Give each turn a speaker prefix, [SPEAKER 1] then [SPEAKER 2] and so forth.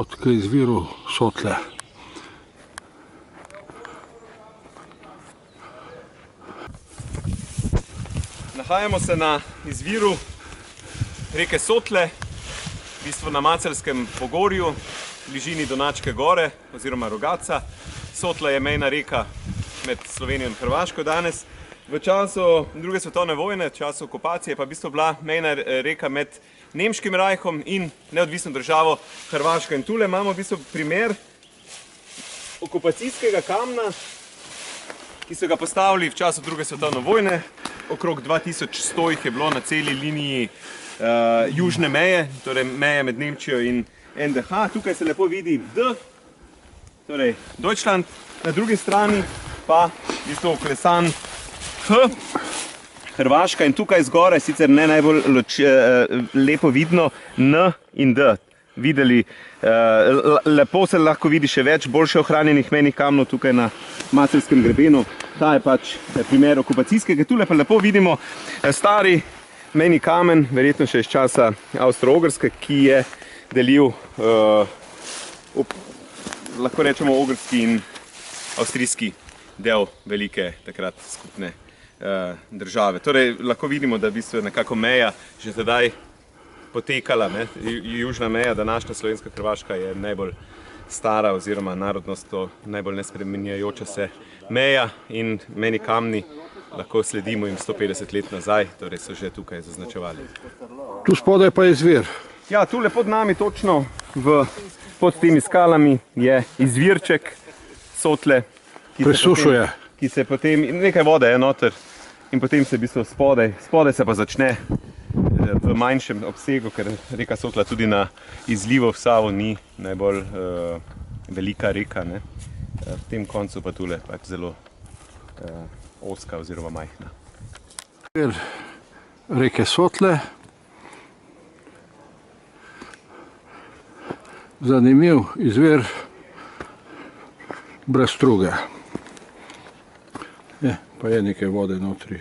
[SPEAKER 1] K izviru Sotle.
[SPEAKER 2] Nahajamo se na izviru reke Sotle, v bistvu na Macelskem pogorju, v bližini Donačke gore oziroma Rogatca. Sotla je mejna reka med Slovenijo in Hrvaško danes. V času druge svetovne vojne, v času okupacije, pa v bistvu bila mejna reka med Nemškim rajhom in neodvisno državo Hrvaško. In tule imamo v bistvu primer okupacijskega kamna, ki so ga postavili v času druge svetovne vojne. Okrog 2100 jih je bilo na celi liniji južne meje, torej meje med Nemčijo in NDH. Tukaj se lepo vidi D, torej Deutschland, na drugi strani pa v bistvu oklesan H, Hrvaška, in tukaj zgoraj, sicer ne najbolj lepo vidno, N in D. Videli, lepo se lahko vidi še več boljše ohranjenih mejnih kamnov tukaj na Macelskem grebenu. Ta je pač primer okupacijskega. Tule pa lepo vidimo stari mejni kamen, verjetno še iz časa Avstro-Ogrske, ki je delil, lahko rečemo, ogrski in avstrijski del velike takrat skupne države. Torej, lahko vidimo, da v bistvu je nekako meja že tedaj potekala. Južna meja, današnja slovenska Hrvaška, je najbolj stara oziroma narodnost to najbolj nespremenjajoča se meja in mejni kamni lahko sledimo jim 150 let nazaj, torej so že tukaj zaznačevali.
[SPEAKER 1] Tu spodaj pa je izvir.
[SPEAKER 2] Ja, tule pod nami, točno pod temi skalami, je izvirček Sotle, ki se potem, nekaj vode je noter in potem se v bistvu spodaj se pa začne v manjšem obsegu, ker reka Sotla tudi na izlivu v Savo ni najbolj velika reka. V tem koncu pa tule pač zelo ozka oziroma majhna.
[SPEAKER 1] Reke Sotle. Zanimiv izvir brez struge. Pa je nekaj vode notri.